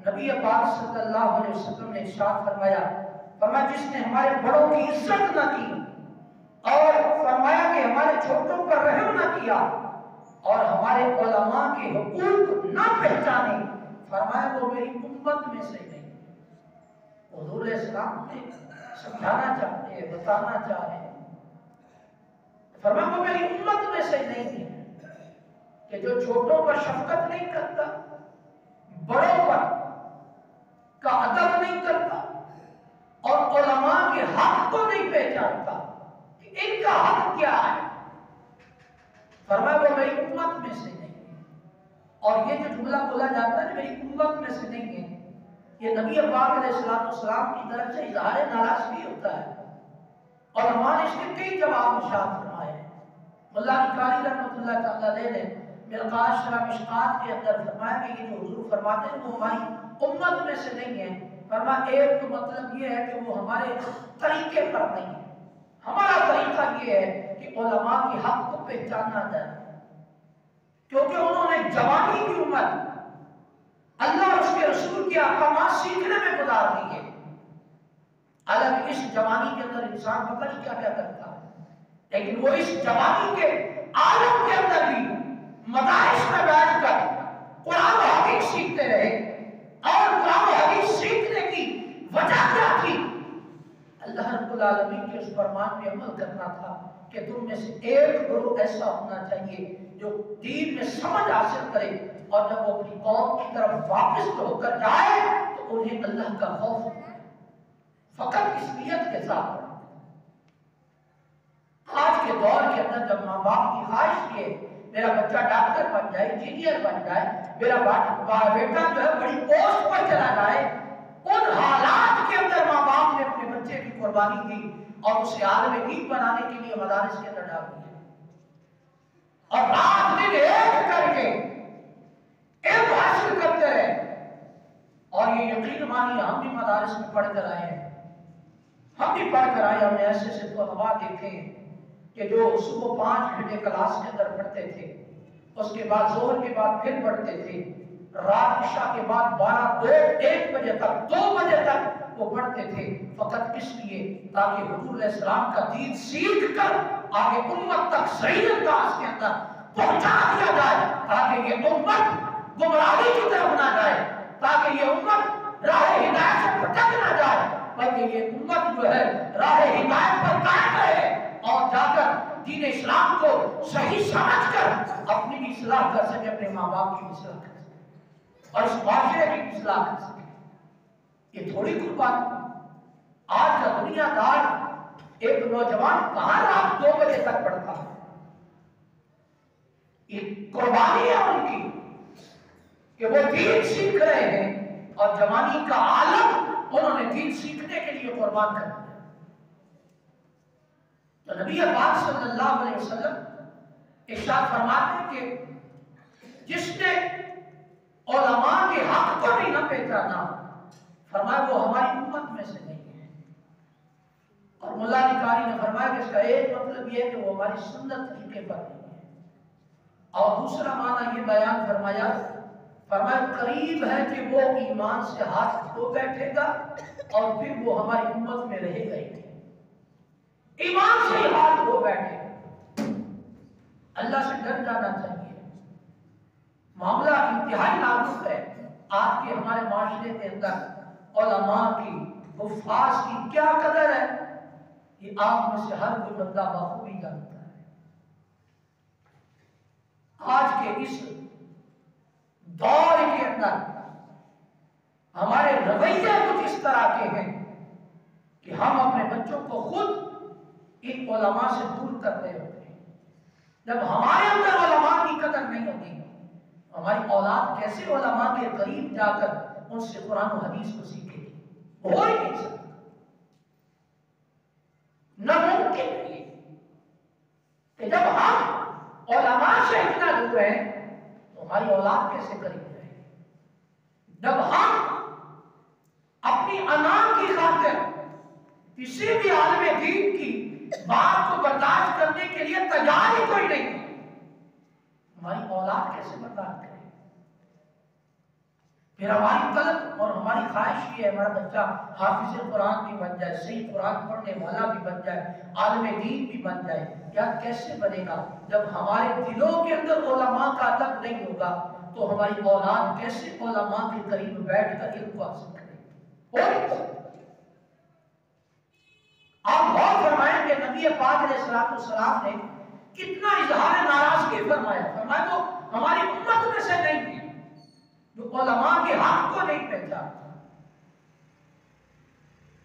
نبی پاک صلی اللہ علیہ وسلم نے ارشاد فرمایا جس نے ہمارے بڑوں کی عزت نہ کی اور فرمایا کہ ہمارے چھوٹوں پر رحم نہ کیا اور ہمارے علماء کے حقوق نہ پہچانے، فرمایا وہ میری امت میں سے نہیں۔ حضور علیہ السلام نے سمجھانا چاہتے ہیں، بتانا چاہ رہے ہیں، فرمایا وہ میری امت میں سے نہیں ہے کہ جو چھوٹوں پر شفقت نہیں کرتا، بڑوں پر کا ادب نہیں کرتا اور علماء کے حق کو نہیں پہچانتا کہ ان کا حق کیا ہے، فرمایا وہ میری امت میں سے نہیں ہے۔ اور یہ جو جملہ بولا جاتا ہے میری امت میں سے نہیں ہے، یہ نبی پاک علیہ السلام کی طرف سے اظہار ناراضگی ہوتا ہے۔ اور علماء نے اس کے کئی جواب ارشاد فرمائے ہیں۔ ملا علی قاری رحمۃ اللہ تعالی علیہ نے مرقات شرح مشکات کے اندر فرمایا کہ یہ جو حضور فرماتے ہیں وہ ہماری امت میں سے نہیں ہے، فرمایا ایک تو مطلب یہ ہے کہ وہ ہمارے طریقے پر نہیں ہے۔ ہمارا طریقہ یہ ہے کہ علماء کے حق کو پہچاننا جائے، کیونکہ انہوں نے جوانی کی عمر اللہ اور اس کے رسول کے احکامات سیکھنے میں گزار دی ہے۔ حالانکہ اس جوانی کے اندر انسان پتہ نہیں کیا کیا کرتا ہے، لیکن وہ اس جوانی کے عالم کے اندر بھی مدارس میں بیٹھ کر قرآن و حدیث سیکھتے رہے۔ اور قرآن و حدیث سیکھنے کی وجہ کیا تھی؟ اللہ رب العالمین کے اس فرمان پہ عمل کرنا تھا کہ تم میں سے ایک گروہ ایسا ہونا چاہیے جو دین میں سمجھ حاصل کرے، اور جب وہ اپنی قوم کی طرف واپس ہو کر جائے تو انہیں اللہ کا خوف ہے، فقط اس نیت کے ساتھ۔ آج کے دور کے اندر جب ماں باپ کی خواہش یہ میرا بچہ ڈاکٹر بن جائے، انجینئر بن جائے، میرا بیٹا جو ہے بڑی پوسٹ پر چلا جائے، ان حالات کے اندر ماں باپ نے اپنے بچے کی قربانی دی اور اسے عالم دین بنانے کے لیے مدارس کے اندر ڈال دیا، اور رات دن ایک کر کے علم حاصل کرتے رہے۔ اور یہ یقین مانی ہم بھی مدارس میں پڑھ کر آئے ہیں، ہم بھی پڑھ کر آئے، ہم نے ایسے سے طلباء دیکھے ہیں کہ جو صبح 5 گھنٹے کلاس کے اندر پڑھتے تھے، اس کے بعد ظہر کے بعد پھر پڑھتے تھے، رات عشاء کے بعد 1 بجے تک 2 بجے تک وہ پڑھتے تھے، فقط اس لیے تاکہ حضور علیہ السلام کا دین سیکھ کر آگے امت تک صحیح انداز کے اندر پہنچا دیا جائے، تاکہ یہ امت گمراہی کی طرف نہ جائے، تاکہ یہ امت راہ ہدایت سے بھٹک نہ جائے، بلکہ یہ امت جو ہے راہ ہدایت پر قائم رہے اور جا کر دین اسلام کو صحیح سمجھ کر اپنی بھی اصلاح کر سکے، اپنے ماں باپ کی اصلاح کر سکے اور اس معاشرے کی اصلاح کر سکے۔ یہ تھوڑی کوئی بات، آج کا دنیا دار ایک نوجوان کہاں رات 2 بجے تک پڑھتا ہے؟ یہ قربانی ہے ان کی کہ وہ دین سیکھ رہے ہیں اور جوانی کا عالم انہوں نے دین سیکھنے کے لیے قربان کر دیا۔ تو نبی پاک صلی اللہ علیہ وسلم ارشاد فرماتے ہیں کہ جس نے علماء کے حق کو نہیں نہ پہچانا، فرمایا وہ ہماری امت میں سے نہیں ہے۔ اور ملا علی قاری نے فرمایا کہ اس کا ایک مطلب یہ ہے کہ وہ ہماری سنت طریقے پر نہیں ہے، اور دوسرا معنی یہ بیان فرمایا قریب ہے کہ وہ ایمان سے ہاتھ دھو بیٹھے گا اور پھر وہ ہماری امت میں رہے گا ہی، ایمان سے ہی ہاتھ دھو بیٹھے گا۔ اللہ سے ڈر جانا چاہیے۔ معاملہ انتہائی نازک ہے آج کے ہمارے معاشرے کے اندر، علماء کی، حفاظ کی کیا قدر ہے یہ آپ میں سے ہر کوئی بندہ بخوبی جانتا ہے۔ آج کے اس دور کے اندر ہمارے رویے کچھ اس طرح کے ہیں کہ ہم اپنے بچوں کو خود ان علماء سے دور کر رہے ہوتے ہیں۔ جب ہمارے اندر علماء کی قدر نہیں ہوگی، ہماری اولاد کیسے علماء کے قریب جا کر ان سے قرآن و حدیث کو سیکھے گی؟ ہو ہی نہیں سکتا، ناممکن ہے یہ کہ جب ہم علماء سے اتنا دور ہیں تو ہماری اولاد کیسے قریب رہے گی؟ جب ہم اپنی انا کی خاطر کسی بھی عالم دین کی بات کو برداشت کرنے کے لیے تیار ہی کوئی نہیں، ہماری اولاد کیسے برداشت کرے؟ پھر ہماری طلب ہماری خواہش یہ ہے ہمارا بچہ حافظ قرآن بھی بن جائے، صحیح قرآن پڑھنے والا بھی بن جائے، عالم دین بھی بن جائے۔ یار کیسے بنے گا جب ہمارے دلوں کے اندر علماء کا ادب نہیں ہوگا تو ہماری اولاد کیسے علماء کے قریب بیٹھ کر علم کو حاصل کرے گی؟ آپ غور فرمائیں کہ نبی پاک علیہ السلام نے کتنا اظہار ناراضگی فرمایا۔ فرمایا وہ ہماری امت میں سے نہیں ہے جو علماء کے حق کو نہیں پہچانتا۔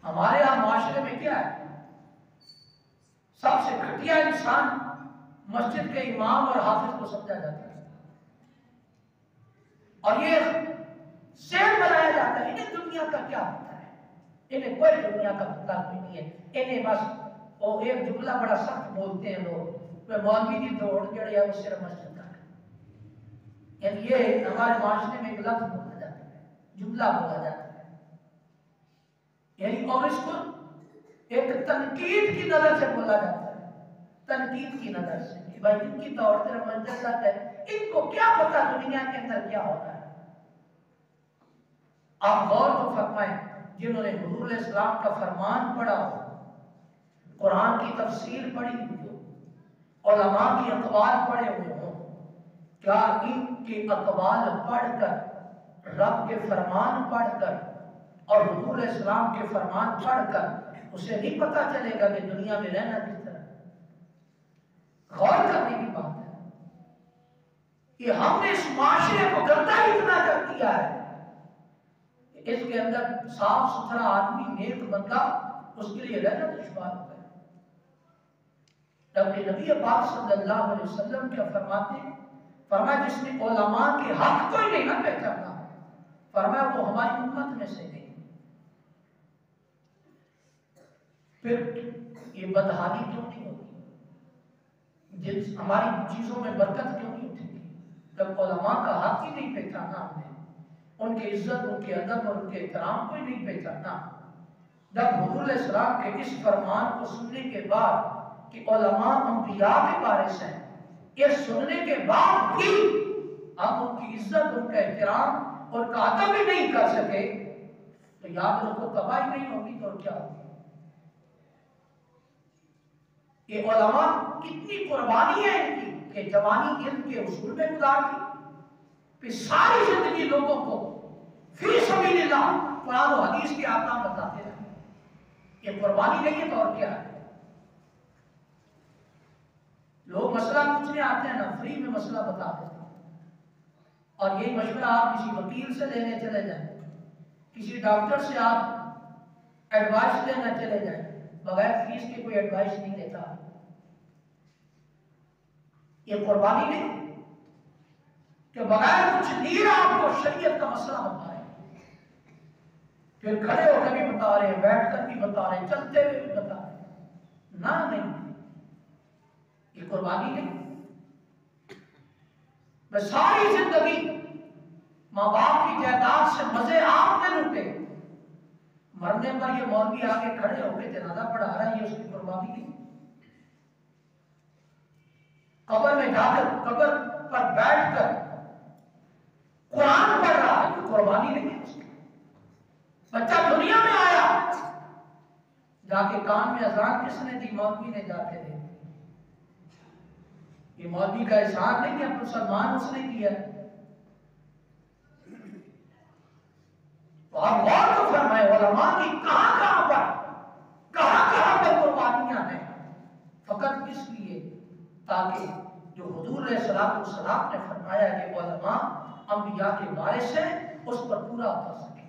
ہمارے یہاں معاشرے میں کیا ہے، سب سے گھٹیا انسان مسجد کے امام اور حافظ کو سمجھا جاتا ہے، اور یہ ذہن بنایا جاتا ہے انہیں دنیا کا کیا پتا ہے، انہیں کوئی دنیا کا پتا کوئی نہیں ہے، انہیں بس وہ ایک جملہ بڑا سخت بولتے ہیں لوگ، مولوی کی دوڑ جڑے وہ صرف مسجد کا ہے۔ یعنی یہ ہمارے معاشرے میں ایک لفظ بولا جاتا ہے، جملہ بولا جاتا ہے، یعنی اور اس کو ایک تنقید کی نظر سے بولا جاتا ہے، تنقید کی نظر سے کہ بھائی ان کی دوڑ صرف مسجد تک ہے، ان کو کیا پتا دنیا کے اندر کیا ہوتا ہے۔ آپ غور تو فرمائیں، جنہوں نے حضور علیہ السلام کا فرمان پڑھا ہو، قرآن کی تفسیر پڑھی ہوئی ہو، علماء کی اقوال پڑھے ہوئے ہوں، کیا ان کے اقوال پڑھ کر، رب کے فرمان پڑھ کر اور حضور علیہ السلام کے فرمان پڑھ کر اسے نہیں پتا چلے گا کہ دنیا میں رہنا کس طرح؟ غور کرنے کی بات ہے کہ ہم نے اس معاشرے کو گندا اتنا کر دیا ہے کہ اس کے اندر صاف ستھرا آدمی، نیک بندہ، اس کے لیے رہنا دشوار ہوتا ہے۔ جبکہ نبی پاک صلی اللہ علیہ وسلم کیا فرماتے ہیں؟ فرمایا جس نے علماء کے حق کو ہی نہیں نہ پہچانا، فرمایا وہ ہماری امت میں سے نہیں۔ پھر یہ بدحالی کیوں نہیں ہوگی، ہماری چیزوں میں برکت کیوں نہیں اٹھے گی جب علماء کا حق ہی نہیں پہچانا ہم نے، ان کی عزت، ان کے ادب اور ان کے احترام کو ہی نہیں پہچانا۔ جب حضور علیہ السلام کے اس فرمان کو سننے کے بعد کہ علماء انبیاء کے وارث ہیں، یہ سننے کے بعد بھی ہم ان کی عزت، ان کا احترام اور کا ادب بھی نہیں کر سکے تو یاد رکھو تباہی نہیں ہوگی تو کیا ہوگی۔ یہ علماء کتنی قربانی ہے ان کی کہ جوانی علم کے اصول میں گزار دی، پھر ساری زندگی لوگوں کو فی سبیل اللہ قرآن و حدیث کے احکام بتاتے رہے۔ یہ قربانی نہیں ہے تو اور کیا ہے؟ لوگ مسئلہ پوچھنے آتے ہیں نا، فری میں مسئلہ بتا دیتے ہیں، اور یہی مشورہ آپ کسی وکیل سے لینے چلے جائیں، کسی ڈاکٹر سے آپ ایڈوائس لینا چلے جائیں، بغیر فیس کے کوئی ایڈوائس نہیں دیتا۔ یہ قربانی نہیں کہ بغیر کچھ لیے آپ کو شریعت کا مسئلہ بتا رہے ہیں، پھر کھڑے ہو کر بھی بتا رہے ہیں، بیٹھ کر بھی بتا رہے ہیں، چلتے ہوئے بھی بتا رہے ہیں۔ نہ نہیں، یہ قربانی نہیں۔ میں ساری زندگی ماں باپ کی جائیداد سے مزے آپ نے لوٹے، مرنے پر یہ مولوی آگے کھڑے ہو کے جنازہ پڑھا رہا ہے، یہ اس کی قربانی نہیں۔ قبر میں جا کر، قبر پر بیٹھ کر قرآن پڑھ رہا ہے، یہ قربانی نہیں ہے اس کی۔ بچہ دنیا میں آیا، جا کے کان میں اذان کس نے دی؟ مولوی نے جا کے دی۔ یہ مولوی کا احسان نہیں ہے، مسلمان اس نے کیا۔ تو آپ غور تو فرمائے علماء کی کہاں پر قربانیاں ہیں، فقط اس لیے تاکہ جو حضور علیہ السلام نے فرمایا کہ علماء انبیاء کے وارث ہیں اس پر پورا اتر سکے۔